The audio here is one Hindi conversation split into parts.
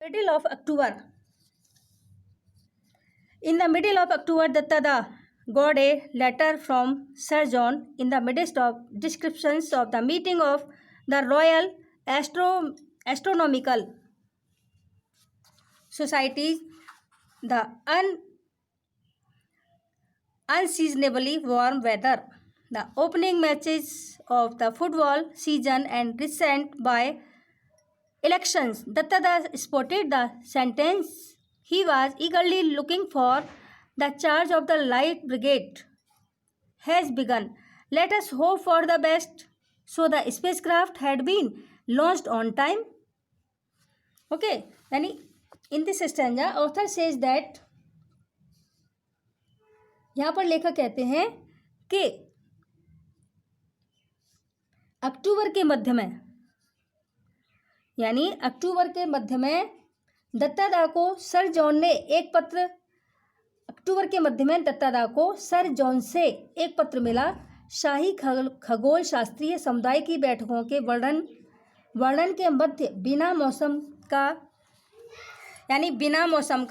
middle of October. In the middle of October, Datta got a letter from Sir John in the midst of descriptions of the meeting of the Royal Astronomical Society. The unseasonably warm weather, the opening matches of the football season, and recent by elections. Datta spotted the sentence. He was eagerly looking for the charge of the Light Brigade has begun. Let us hope for the best. So the spacecraft had been launched on time. Okay, yani in this stanza, author says that यहाँ पर लेखक कहते हैं कि अक्टूबर के मध्य में, यानी अक्टूबर के मध्य में दत्तादा को सर जॉन ने एक पत्र, अक्टूबर के मध्य में दत्तादा को सर जॉन से एक पत्र मिला। शाही खगोल शास्त्रीय समुदाय की बैठकों के वर्णन के मध्य बिना मौसम का, यानी बिना मौसम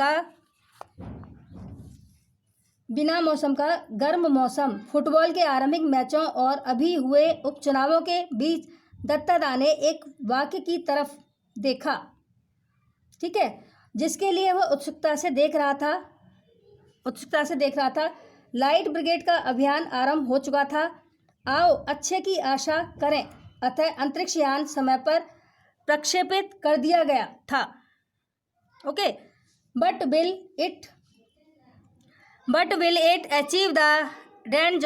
का गर्म मौसम, फुटबॉल के आरंभिक मैचों और अभी हुए उपचुनावों के बीच दत्तादा ने एक वाक्य की तरफ देखा, ठीक है, जिसके लिए वह उत्सुकता से देख रहा था। लाइट ब्रिगेड का अभियान आरंभ हो चुका था। आओ अच्छे की आशा करें। अतः अंतरिक्ष यान समय पर प्रक्षेपित कर दिया गया था। Okay, but will it achieve the range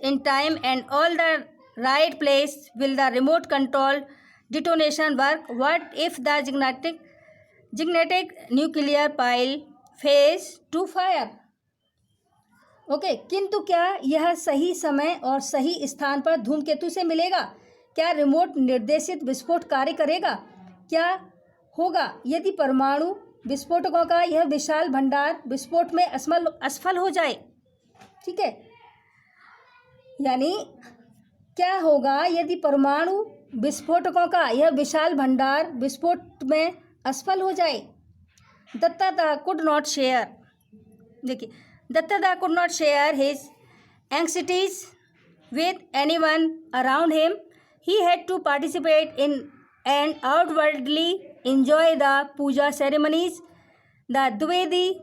in time and all the right place? Will the remote control detonation work? What if the gigantic nuclear pile fails to fire? Okay, किंतु क्या यह सही समय और सही स्थान पर धूमकेतु से मिलेगा? क्या रिमोट निर्देशित विस्फोट कार्य करेगा? क्या होगा यदि परमाणु विस्फोटकों का यह विशाल भंडार विस्फोट में असफल हो जाए? ठीक है, यानी क्या होगा यदि परमाणु विस्फोटकों का यह विशाल भंडार विस्फोट में असफल हो जाए? दत्तादा कुड नॉट शेयर, देखिए, Datta could not share his anxieties with anyone around him. He had to participate in and outwardly enjoy the puja ceremonies, the Dwivedi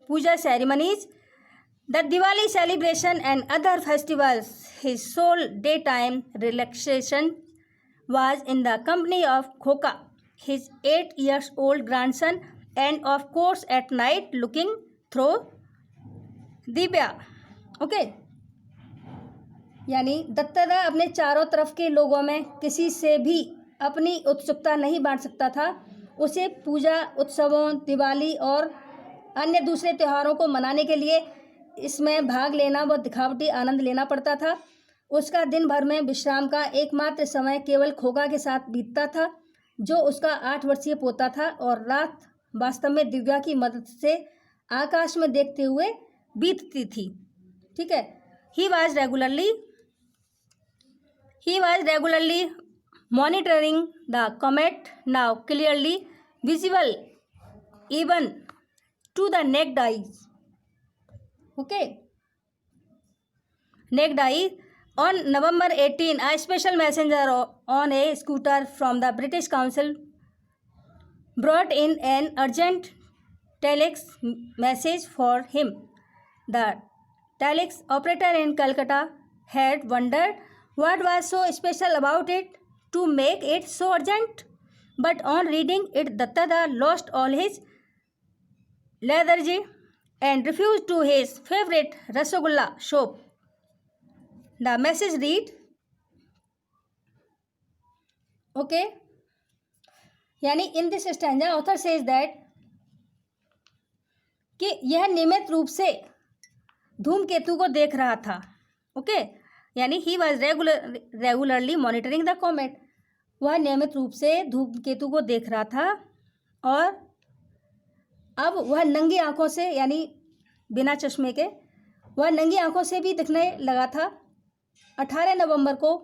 puja ceremonies, the Diwali celebration and other festivals. His sole daytime relaxation was in the company of Khoka, his 8-year-old grandson, and of course at night looking through Divya. Okay, यानी दत्तादा अपने चारों तरफ के लोगों में किसी से भी अपनी उत्सुकता नहीं बांट सकता था। उसे पूजा उत्सवों, दिवाली और अन्य दूसरे त्योहारों को मनाने के लिए इसमें भाग लेना व दिखावटी आनंद लेना पड़ता था। उसका दिन भर में विश्राम का एकमात्र समय केवल खोका के साथ बीतता था, जो उसका 8 वर्षीय पोता था, और रात वास्तव में दिव्या की मदद से आकाश में देखते हुए बीतती थी। ठीक है, he was regularly monitoring the comet, now clearly visible even to the naked eyes. Okay, naked eye. On November 18, a special messenger on a scooter from the British Council brought in an urgent telex message for him. The telex operator in Calcutta had wondered what was so special about it to make it so urgent. But on reading it, Datta lost all his lethargy and refused to his favorite Rasagulla shop. The message read, okay, यानी in this stanza author says that कि यह नियमित रूप से धूमकेतु को देख रहा था। ओके, यानी ही was regularly monitoring the comet, वह नियमित रूप से धूमकेतु को देख रहा था और अब वह नंगी आंखों से, यानी बिना चश्मे के, वह नंगी आंखों से भी दिखने लगा था। 18 नवंबर को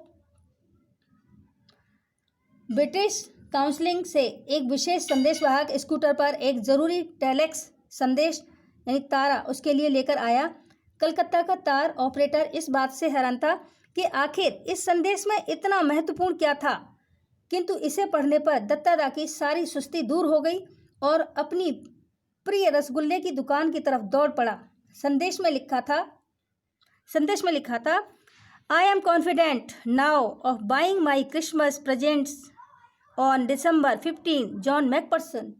ब्रिटिश काउंसलिंग से एक विशेष संदेशवाहक स्कूटर पर एक ज़रूरी टेलेक्स संदेश यानी तारा उसके लिए लेकर आया। कलकत्ता का तार ऑपरेटर इस बात से हैरान था कि आखिर इस संदेश में इतना महत्वपूर्ण क्या था, किंतु इसे पढ़ने पर दत्तादा की सारी सुस्ती दूर हो गई और अपनी प्रिय रसगुल्ले की दुकान की तरफ दौड़ पड़ा। संदेश में लिखा था I am confident now of buying my Christmas presents on December 15 John McPherson.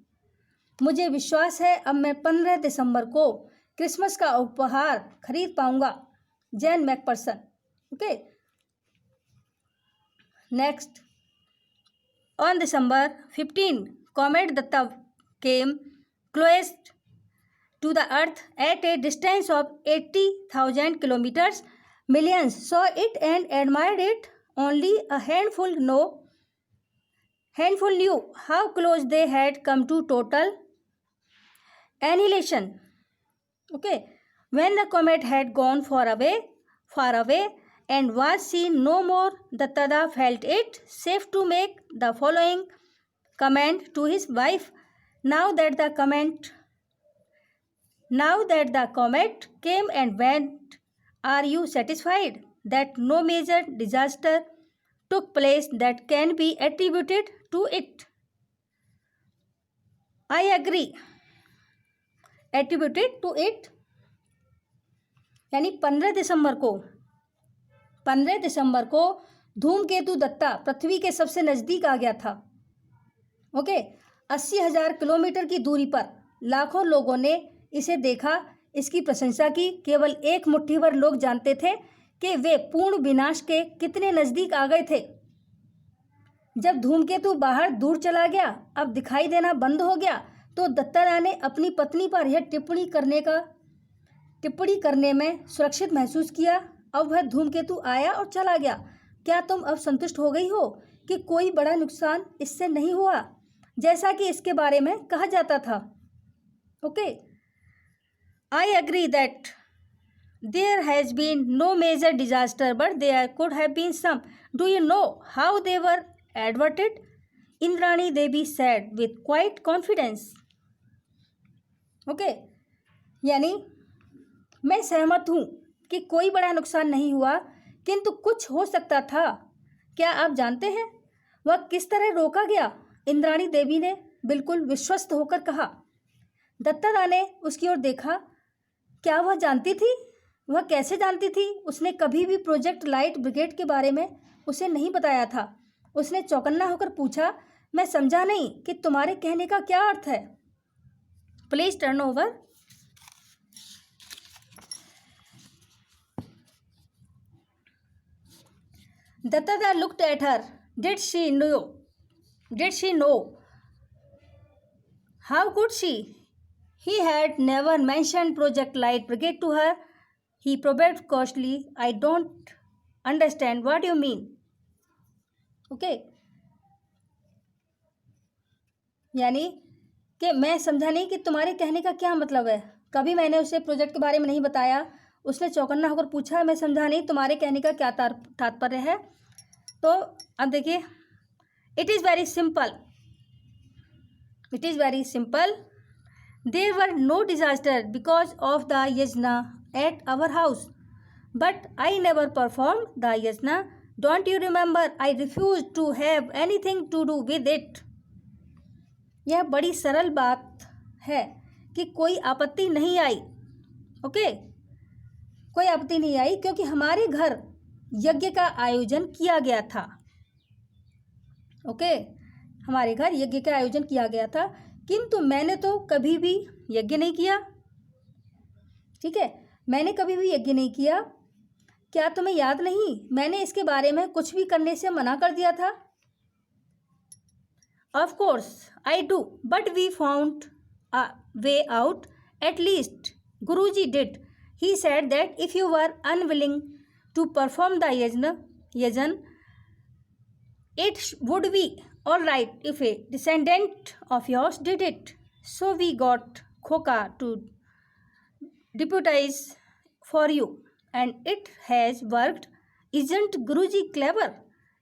मुझे विश्वास है अब मैं 15 दिसंबर को क्रिसमस का उपहार खरीद पाऊंगा, John McPherson. Okay, next, on December 15 Comet Datta came closest to the earth at a distance of 80,000 kilometers. Millions saw it and admired it. Only a handful knew how close they had come to total annihilation. Okay, when the comet had gone far away and was seen no more, Dattada felt it safe to make the following comment to his wife. Now that the comet came and went, are you satisfied that no major disaster took place that can be attributed to it? I agree. Attributed to it यानी 15 दिसंबर को धूमकेतु दत्ता पृथ्वी के सबसे नज़दीक आ गया था। ओके, 80,000 किलोमीटर की दूरी पर लाखों लोगों ने इसे देखा, इसकी प्रशंसा की। केवल एक मुट्ठी भर लोग जानते थे कि वे पूर्ण विनाश के कितने नज़दीक आ गए थे। जब धूमकेतु बाहर दूर चला गया, अब दिखाई देना बंद हो गया, तो दत्तादा ने अपनी पत्नी पर यह टिप्पणी करने में सुरक्षित महसूस किया। अब वह धूमकेतु आया और चला गया। क्या तुम अब संतुष्ट हो गई हो कि कोई बड़ा नुकसान इससे नहीं हुआ, जैसा कि इसके बारे में कहा जाता था? Okay, I agree that there has been no major disaster but there could have been some. Do you know how they were averted? Indrani Devi said with quite confidence. Okay, यानी मैं सहमत हूँ कि कोई बड़ा नुकसान नहीं हुआ, किंतु कुछ हो सकता था। क्या आप जानते हैं वह किस तरह रोका गया? इंद्राणी देवी ने बिल्कुल विश्वस्त होकर कहा। दत्तादा ने उसकी ओर देखा। क्या वह जानती थी? वह कैसे जानती थी? उसने कभी भी प्रोजेक्ट लाइट ब्रिगेड के बारे में उसे नहीं बताया था। उसने चौकन्ना होकर पूछा, मैं समझा नहीं कि तुम्हारे कहने का क्या अर्थ है। Please turn over. Dattada looked at her. Did she know? How could she? He had never mentioned Project Light Brigade to her. He probed cautiously. I don't understand. What do you mean? Okay. यानी कि मैं समझा नहीं कि तुम्हारे कहने का क्या मतलब है। कभी मैंने उसे प्रोजेक्ट के बारे में नहीं बताया। उसने चौकन्ना होकर पूछा, मैं समझा नहीं तुम्हारे कहने का क्या तात्पर्य है। तो अब देखिए, it is very simple. There were no disaster because of the yajna at our house, but I never perform the yajna. Don't you remember? I refuse to have anything to do with it. यह बड़ी सरल बात है कि कोई आपत्ति नहीं आई। ओके, कोई आपत्ति नहीं आई क्योंकि हमारे घर यज्ञ का आयोजन किया गया था। ओके, हमारे घर यज्ञ का आयोजन किया गया था, किंतु मैंने तो कभी भी यज्ञ नहीं किया। ठीक है, मैंने कभी भी यज्ञ नहीं किया। क्या तुम्हें याद नहीं? मैंने इसके बारे में कुछ भी करने से मना कर दिया था। Of course I do, but we found a way out, at least Guruji did. He said that if you were unwilling to perform the yajan, it would be all right if a descendant of yours did it. So we got Khoka to deputize for you, and it has worked. Isn't Guruji clever?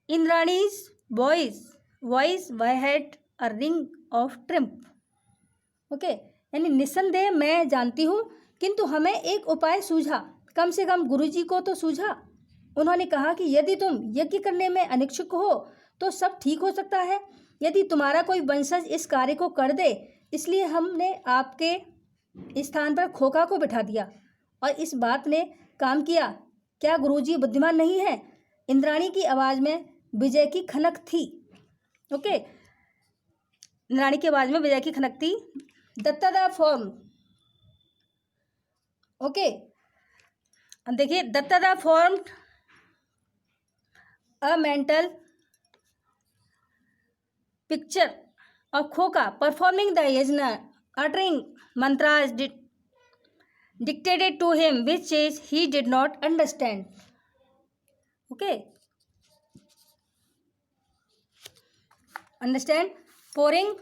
Indrani's voice voice why had a ring of triumph. Okay, यानी निस्संदेह मैं जानती हूँ, किंतु हमें एक उपाय सूझा, कम से कम गुरुजी को तो सूझा। उन्होंने कहा कि यदि तुम यज्ञ करने में अनिच्छुक हो तो सब ठीक हो सकता है, यदि तुम्हारा कोई वंशज इस कार्य को कर दे, इसलिए हमने आपके स्थान पर खोका को बिठा दिया और इस बात ने काम किया। क्या गुरुजी बुद्धिमान नहीं है? इंद्राणी की आवाज़ में विजय की खनक थी। ओके, इंद्राणी की आवाज़ में विजय की खनक थी। दत्तादा फॉर्म, ओके, देखिए, Dattada formed a mental picture of Khoka performing the yajna, uttering mantras dictated to him, which is he did not understand. Okay, understand? Pouring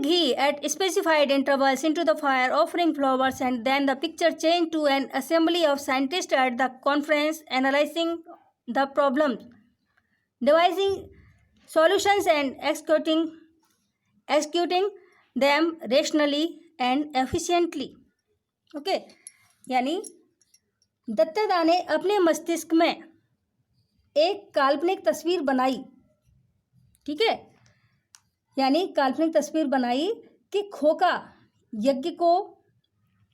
ghee at specified intervals into the fire, offering flowers, and then the picture changed to an assembly of scientists at the conference, analyzing the problems, devising solutions, and executing them rationally and efficiently. Okay, यानी दत्तादा ने अपने मस्तिष्क में एक काल्पनिक तस्वीर बनाई। ठीक है, यानी काल्पनिक तस्वीर बनाई कि खोका यज्ञ को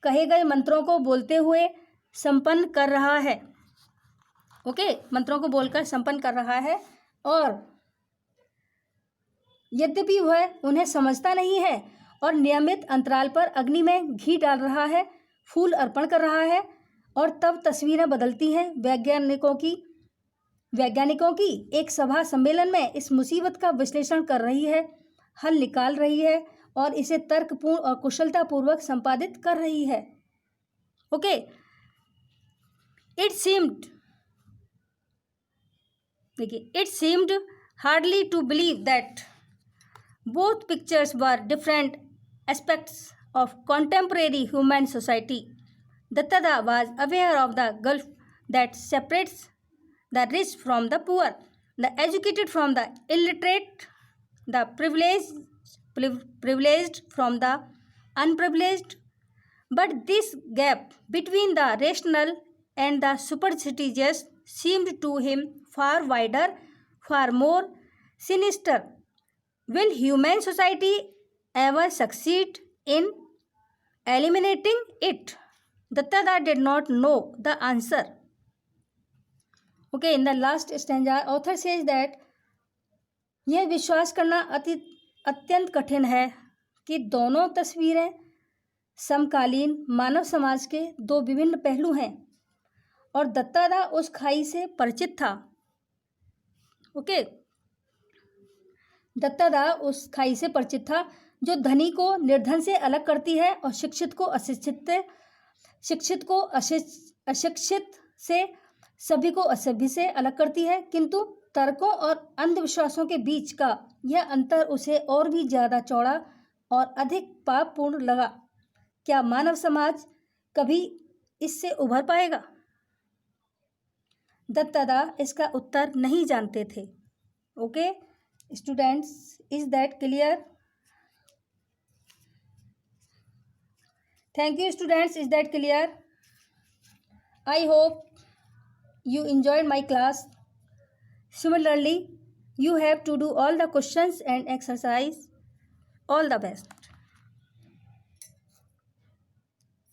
कहे गए मंत्रों को बोलते हुए संपन्न कर रहा है। ओके, मंत्रों को बोलकर संपन्न कर रहा है, और यद्यपि वह उन्हें समझता नहीं है और नियमित अंतराल पर अग्नि में घी डाल रहा है, फूल अर्पण कर रहा है, और तब तस्वीरें बदलती हैं। वैज्ञानिकों की एक सभा सम्मेलन में इस मुसीबत का विश्लेषण कर रही है, हल निकाल रही है और इसे तर्कपूर्ण और कुशलतापूर्वक संपादित कर रही है। Okay, it seemed hardly to believe that both pictures were different aspects of contemporary human society. Dattada was aware of the gulf that separates the rich from the poor, the educated from the illiterate, the privileged from the unprivileged. But this gap between the rational and the superstitious seemed to him far wider, far more sinister. Will human society ever succeed in eliminating it? Dattada did not know the answer. Okay, in the last stanza, author says that यह विश्वास करना अत्यंत कठिन है कि दोनों तस्वीरें समकालीन मानव समाज के दो विभिन्न पहलू हैं, और दत्तादा उस खाई से परिचित था। ओके, दत्तादा उस खाई से परिचित था जो धनी को निर्धन से अलग करती है और शिक्षित को अशिक्षित से, सभी को असभ्य से अलग करती है। किंतु तर्कों और अंधविश्वासों के बीच का यह अंतर उसे और भी ज़्यादा चौड़ा और अधिक पापपूर्ण लगा। क्या मानव समाज कभी इससे उभर पाएगा? दत्तादा इसका उत्तर नहीं जानते थे। Okay students, is that clear? Thank you students, is that clear? I hope you enjoyed my class. Similarly, you have to do all the questions and exercise. All the best.